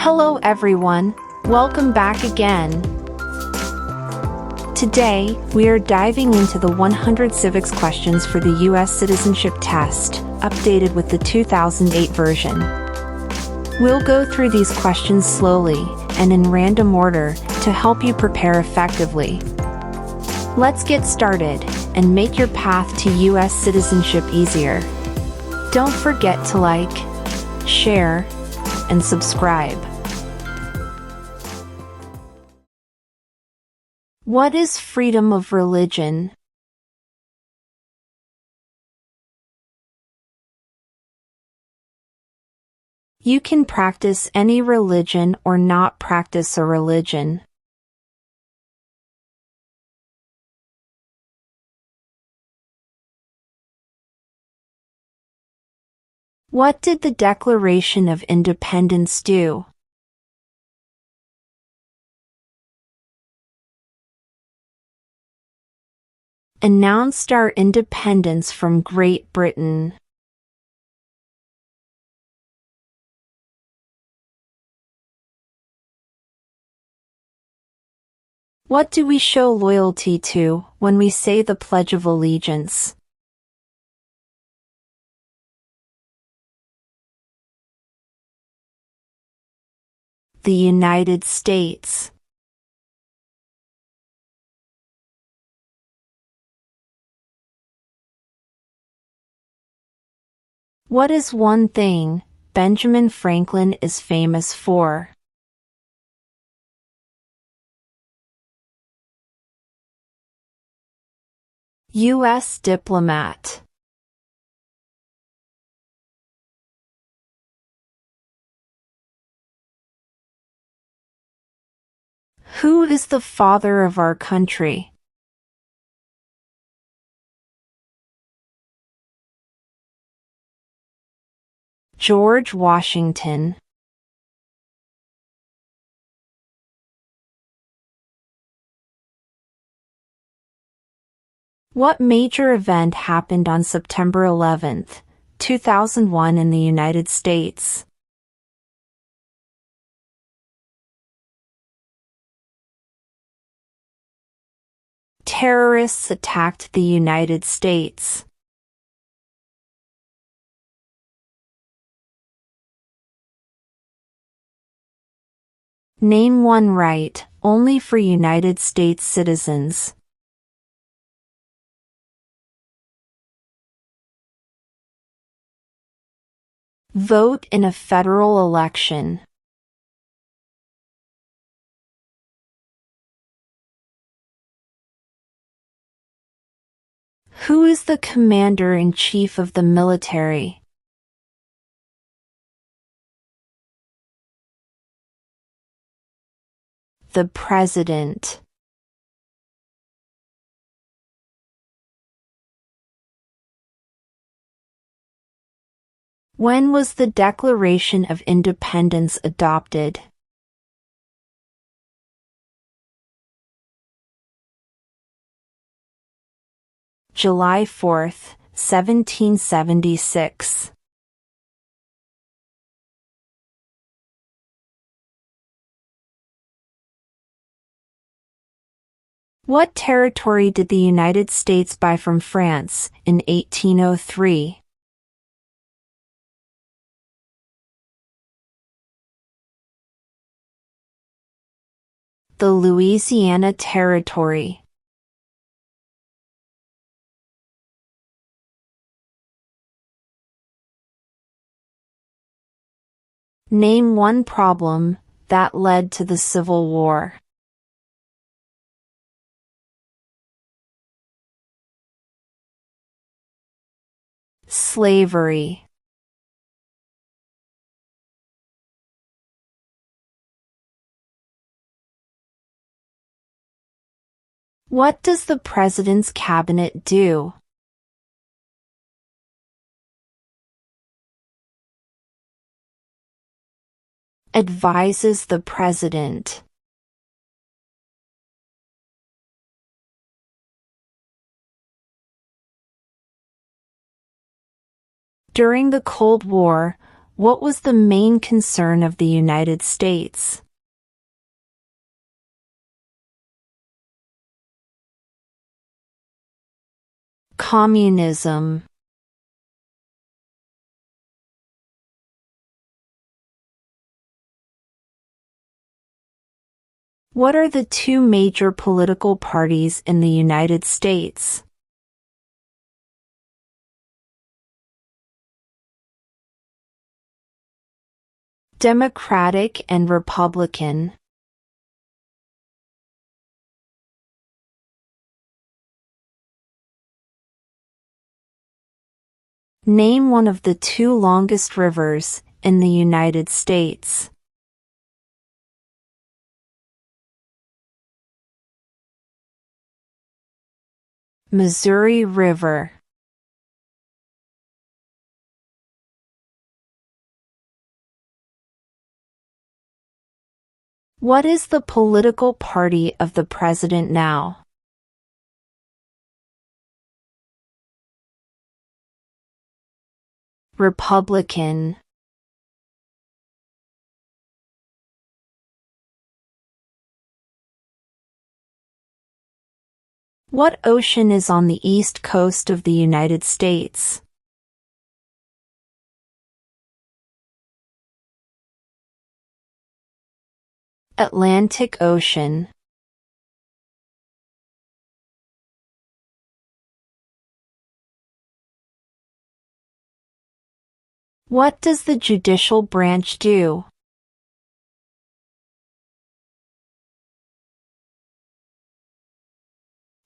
Hello everyone, welcome back again. Today, we are diving into the 100 civics questions for the U.S. Citizenship test, updated with the 2008 version. We'll go through these questions slowly and in random order to help you prepare effectively. Let's get started and make your path to U.S. citizenship easier. Don't forget to like, share, and subscribe. What is freedom of religion? You can practice any religion or not practice a religion. What did the Declaration of Independence do? Announced our independence from Great Britain. What do we show loyalty to when we say the Pledge of Allegiance? The United States. What is one thing Benjamin Franklin is famous for? U.S. diplomat. Who is the father of our country? George Washington. What major event happened on September 11, 2001 in the United States? Terrorists attacked the United States. Name one right only for United States citizens. Vote in a federal election. Who is the commander-in-chief of the military? The President. When was the Declaration of Independence adopted? July 4, 1776. What territory did the United States buy from France in 1803? The Louisiana Territory. Name one problem that led to the Civil War. Slavery. What does the President's cabinet do? Advises the President. During the Cold War, What was the main concern of the United States? Communism. What are the two major political parties in the United States? Democratic and Republican. Name one of the two longest rivers in the United States. Missouri River. What is the political party of the president now? Republican. What ocean is on the east coast of the United States? Atlantic Ocean. What does the judicial branch do?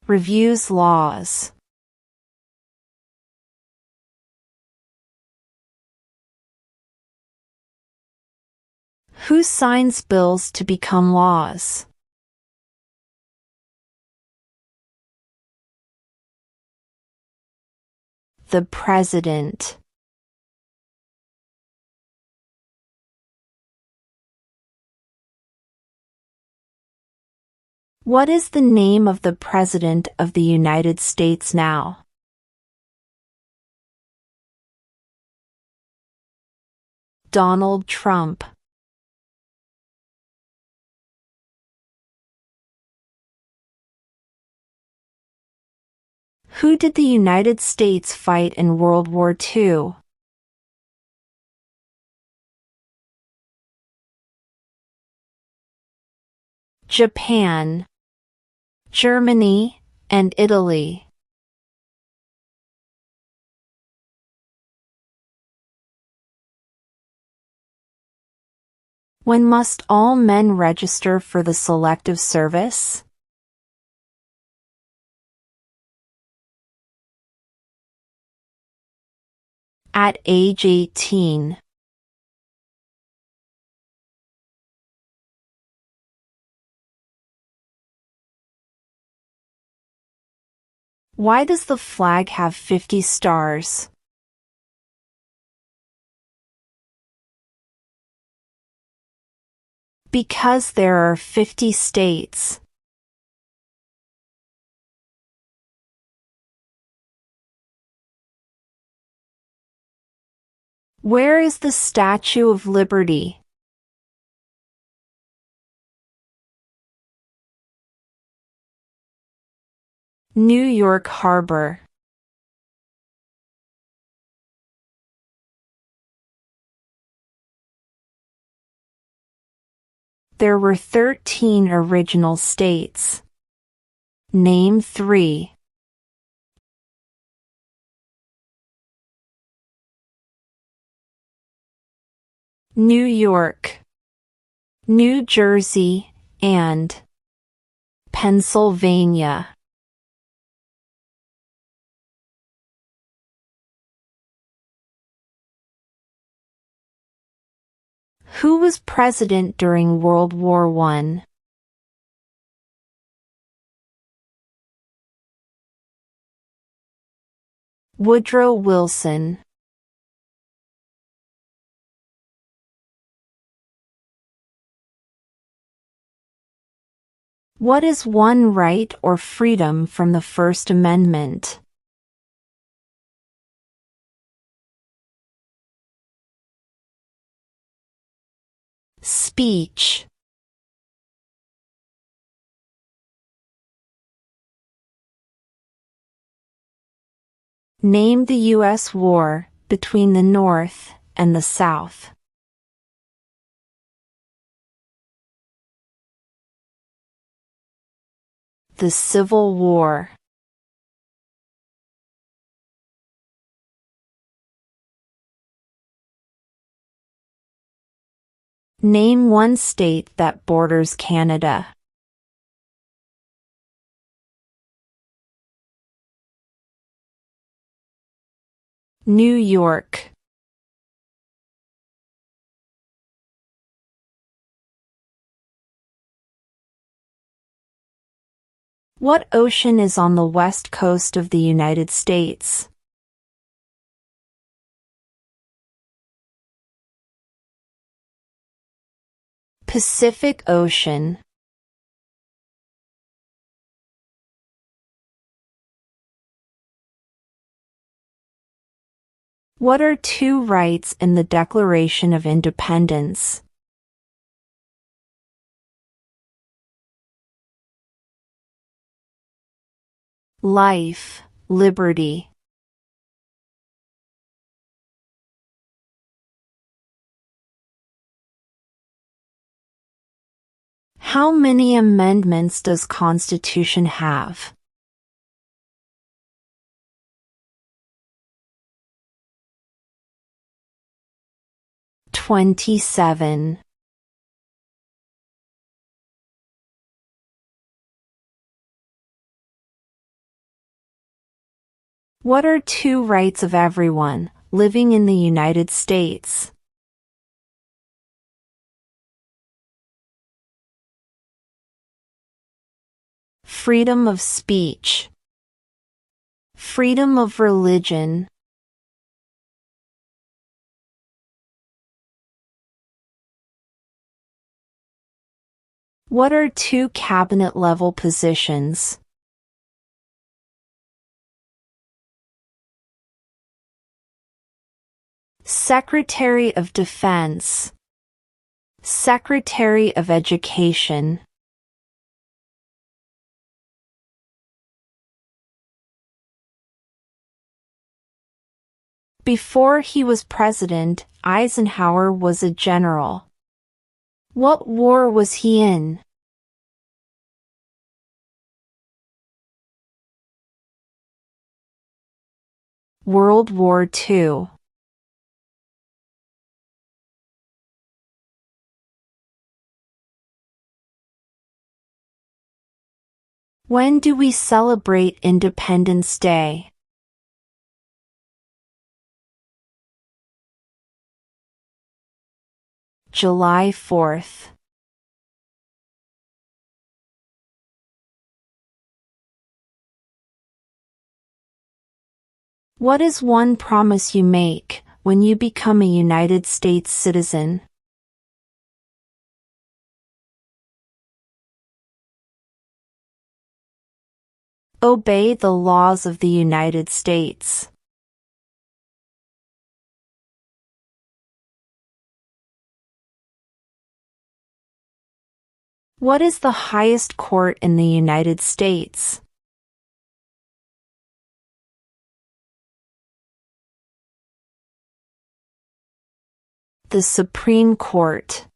Reviews laws. Who signs bills to become laws? The President. What is the name of the President of the United States now? Donald Trump. Who did the United States fight in World War II? Japan, Germany, and Italy. When must all men register for the Selective Service? At age 18. Why does the flag have 50 stars? Because there are 50 states. Where is the Statue of Liberty? New York Harbor. There were 13 original states. Name 3. New York, New Jersey, and Pennsylvania. Who was president during World War I? Woodrow Wilson. What is one right or freedom from the First Amendment? Speech. Name the U.S. war between the North and the South. The Civil War. Name one state that borders Canada. New York. What ocean is on the west coast of the United States? Pacific Ocean. What are two rights in the Declaration of Independence? Life, liberty. How many amendments does Constitution have? "27". What are two rights of everyone living in the United States? Freedom of speech. Freedom of religion. What are two cabinet-level positions? Secretary of Defense. Secretary of Education. Before he was president, Eisenhower was a general. What war was he in? World War II. When do we celebrate Independence Day? July 4th. What is one promise you make when you become a United States citizen? Obey the laws of the United States. What is the highest court in the United States? The Supreme Court.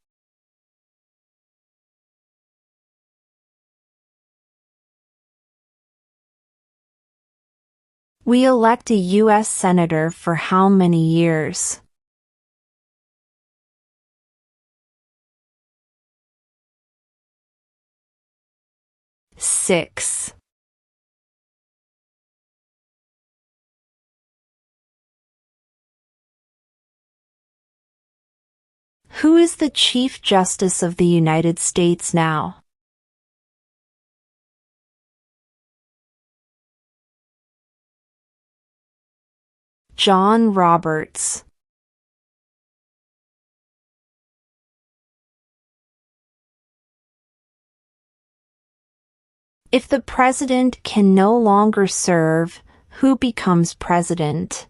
We elect a U.S. Senator for how many years? 6. Who is the Chief Justice of the United States now? John Roberts. If the president can no longer serve, who becomes president?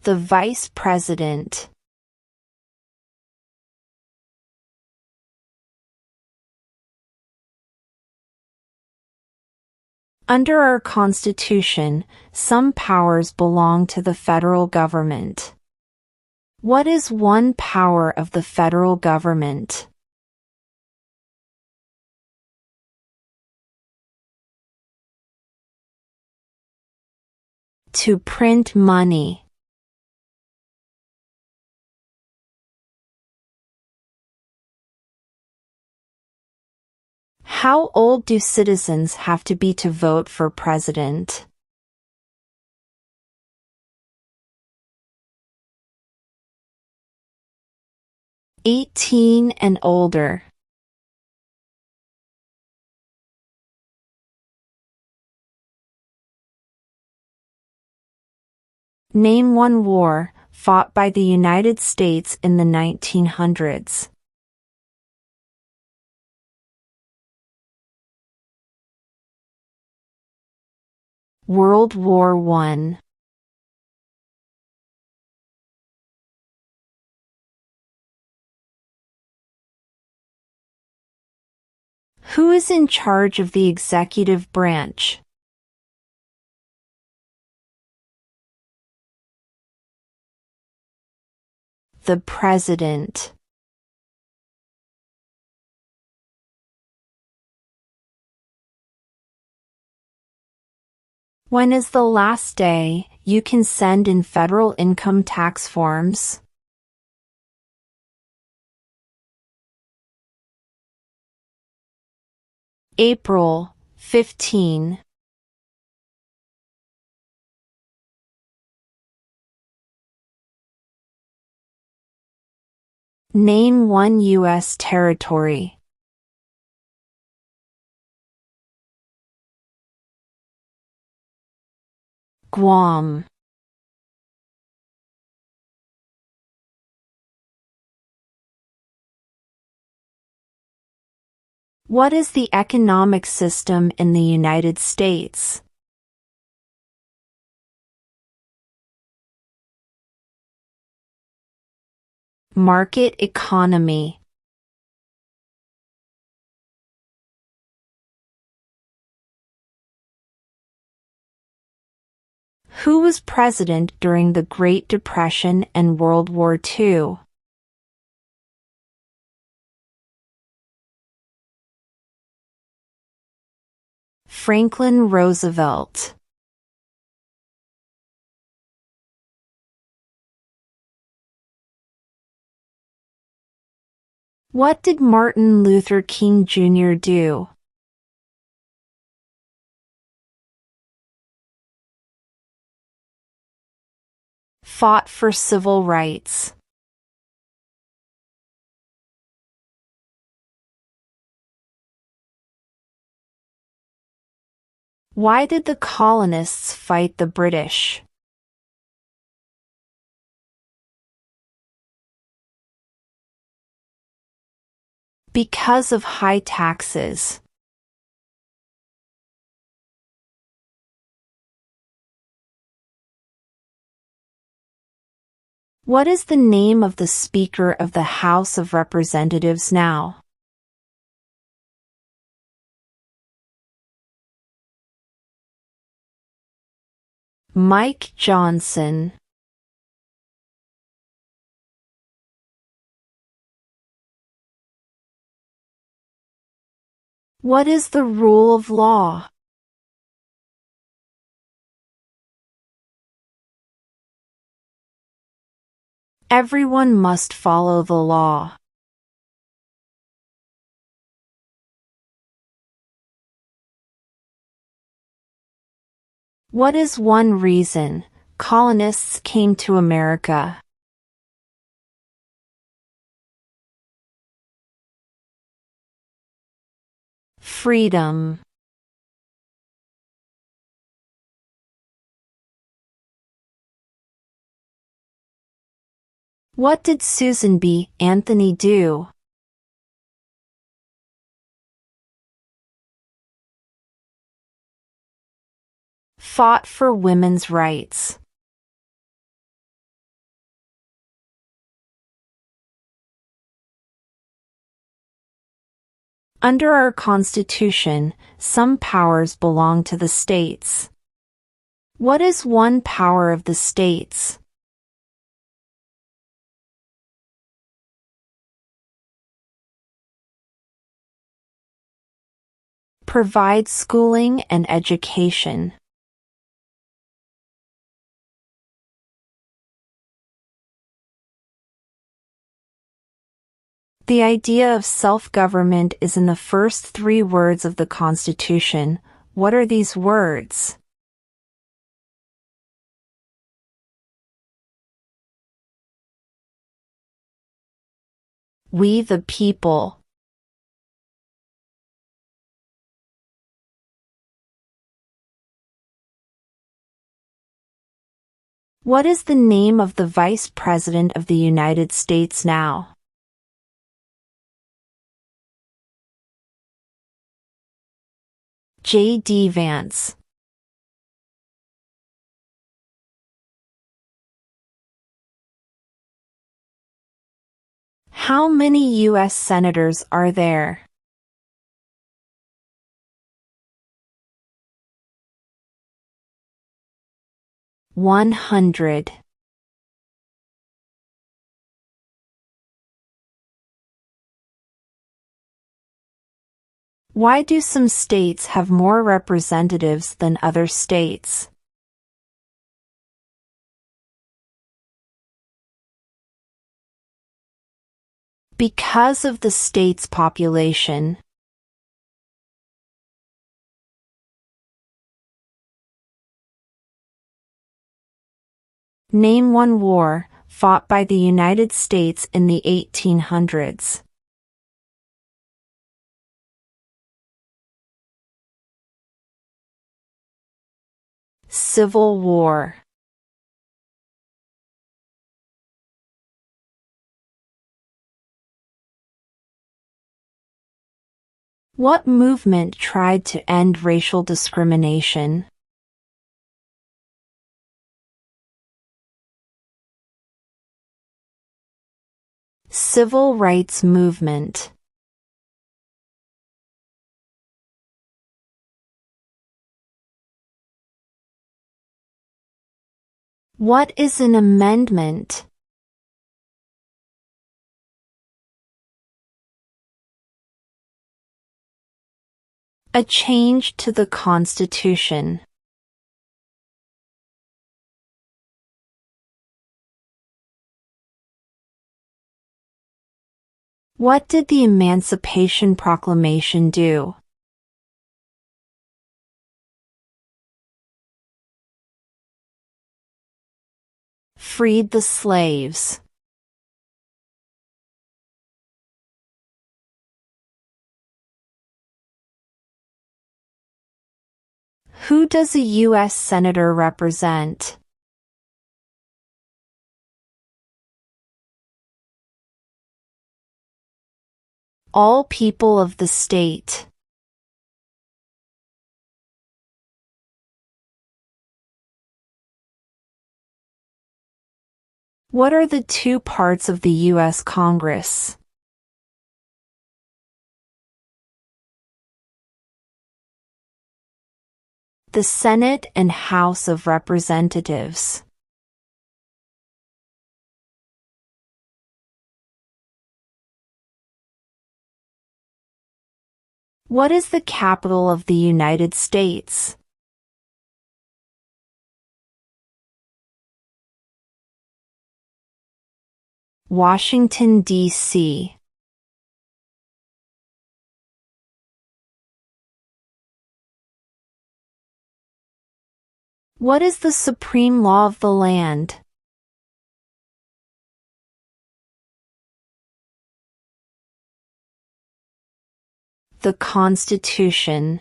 the vice president? Under our Constitution, some powers belong to the federal government. What is one power of the federal government? To print money. How old do citizens have to be to vote for president? "18 and older." Name one war fought by the United States in the 1900s. World War I. Who is in charge of the executive branch? The president. When is the last day you can send in federal income tax forms? April 15. Name one U.S. territory. Guam. What is the economic system in the United States? Market economy. Who was president during the Great Depression and World War II? Franklin Roosevelt. What did Martin Luther King Jr. do? Fought for civil rights. Why did the colonists fight the British? Because of high taxes. What is the name of the Speaker of the House of Representatives now? Mike Johnson. What is the rule of law? Everyone must follow the law. What is one reason colonists came to America? Freedom. What did Susan B. Anthony do? Fought for women's rights. Under our Constitution, some powers belong to the states. What is one power of the states? Provide schooling and education. The idea of self-government is in the first 3 words of the Constitution. What are these words? We the people. What is the name of the Vice President of the United States now? J.D. Vance. How many U.S. senators are there? "100." Why do some states have more representatives than other states? Because of the state's population. Name one war fought by the United States in the 1800s. Civil War. What movement tried to end racial discrimination? Civil rights movement. What is an amendment? A change to the Constitution. What did the Emancipation Proclamation do? Freed the slaves. Who does a U.S. Senator represent? All people of the state. What are the 2 parts of the U.S. Congress? The Senate and House of Representatives. What is the capital of the United States? Washington, D.C. What is the supreme law of the land? The Constitution.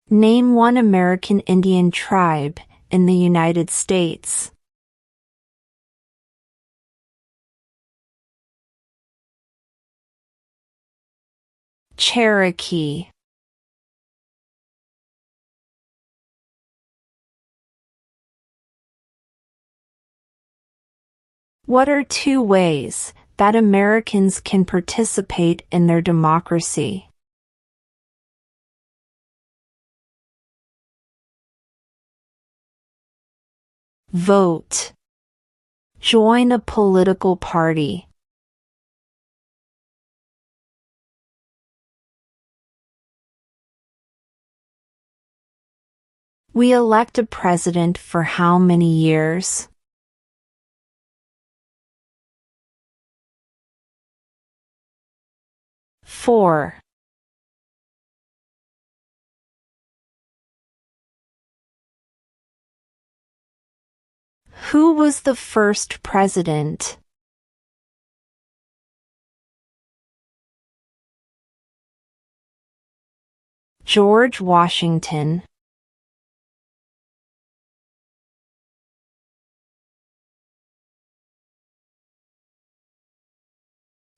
Name one American Indian tribe in the United States. Cherokee. What are 2 ways that Americans can participate in their democracy? Vote. Join a political party. We elect a president for how many years? 4. Who was the first president? George Washington.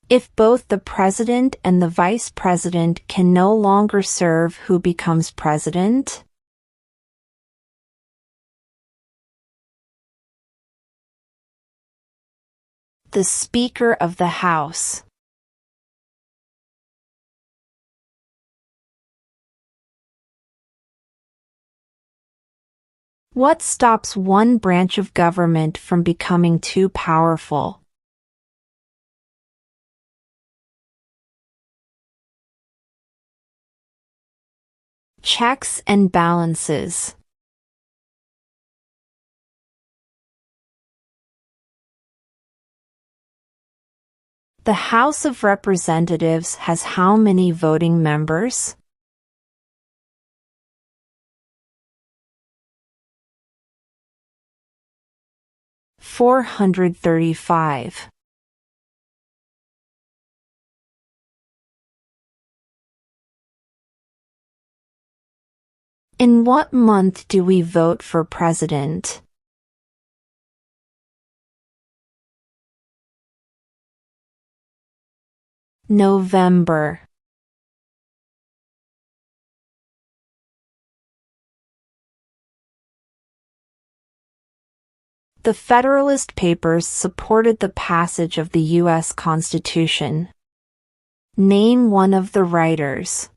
If both the president and the vice president can no longer serve, who becomes president? The Speaker of the House. What stops one branch of government from becoming too powerful? Checks and balances. The House of Representatives has how many voting members? 435. In what month do we vote for president? November. The Federalist Papers supported the passage of the U.S. Constitution. Name one of the writers.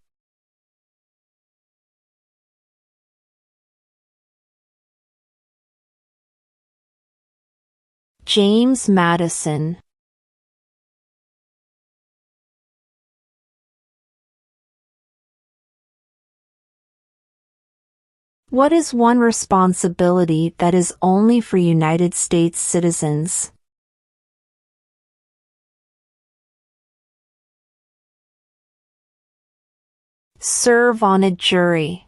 James Madison. What is one responsibility that is only for United States citizens? Serve on a jury.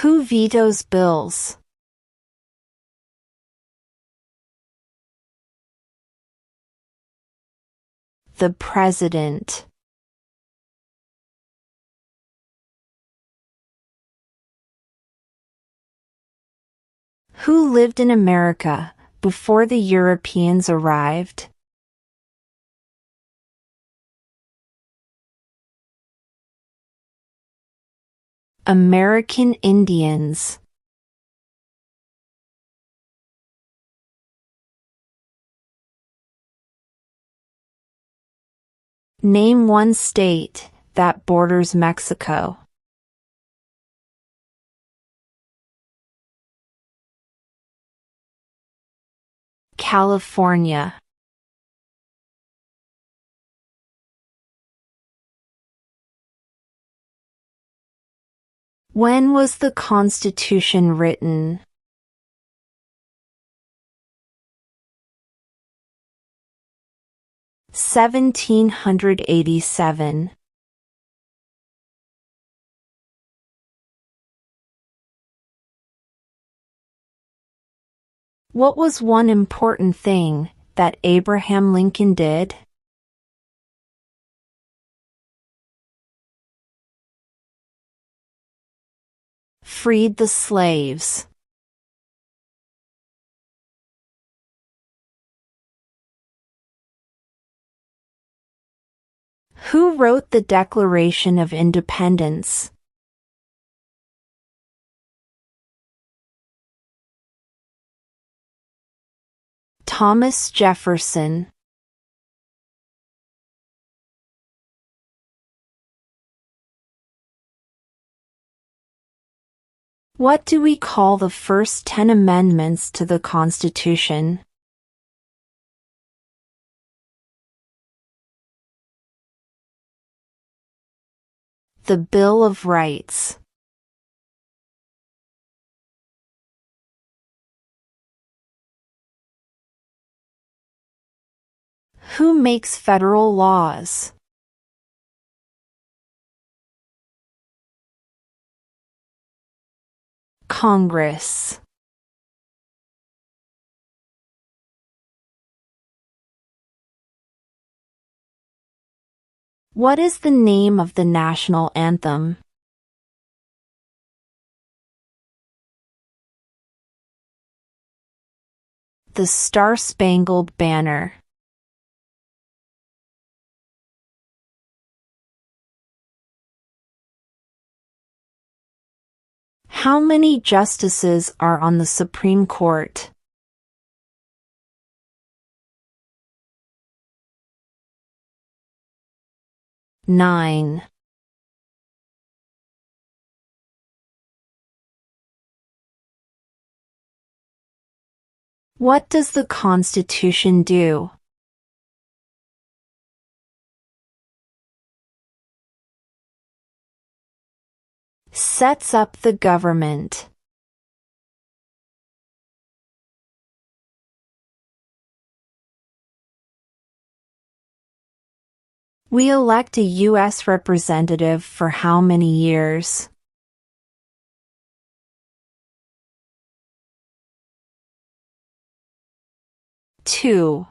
Who vetoes bills? The President. Who lived in America before the Europeans arrived? American Indians. Name one state that borders Mexico. California. When was the Constitution written? (1787). What was one important thing that Abraham Lincoln did? Freed the slaves. Who wrote the Declaration of Independence? Thomas Jefferson. What do we call the first 10 amendments to the Constitution? The Bill of Rights. Who makes federal laws? Congress. What is the name of the national anthem? The Star-Spangled Banner. How many justices are on the Supreme Court? 9. What does the Constitution do? Sets up the government. We elect a U.S. representative for how many years? 2.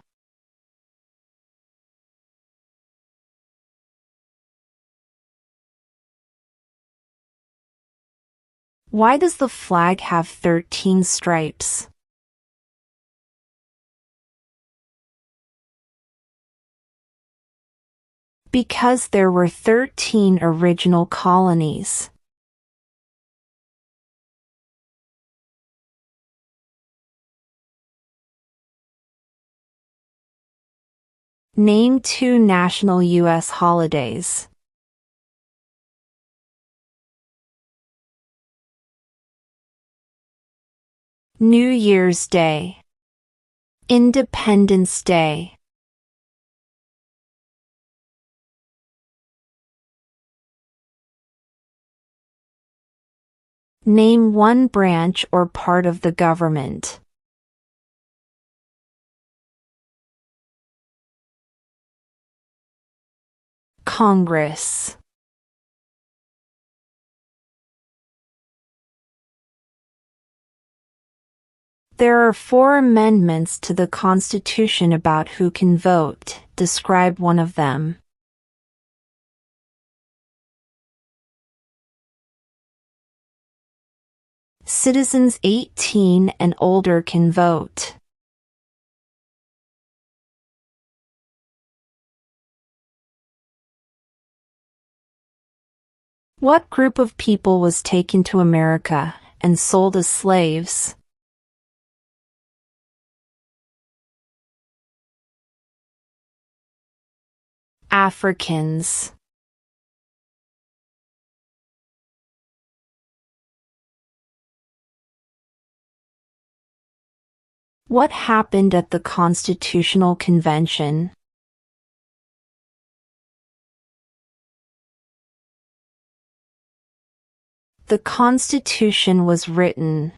Why does the flag have 13 stripes? Because there were 13 original colonies. Name 2 national U.S. holidays. New Year's Day. Independence Day. Name one branch or part of the government. Congress. There are 4 amendments to the Constitution about who can vote. Describe one of them. Citizens 18 and older can vote. What group of people was taken to America and sold as slaves? Africans. What happened at the Constitutional Convention? The Constitution was written.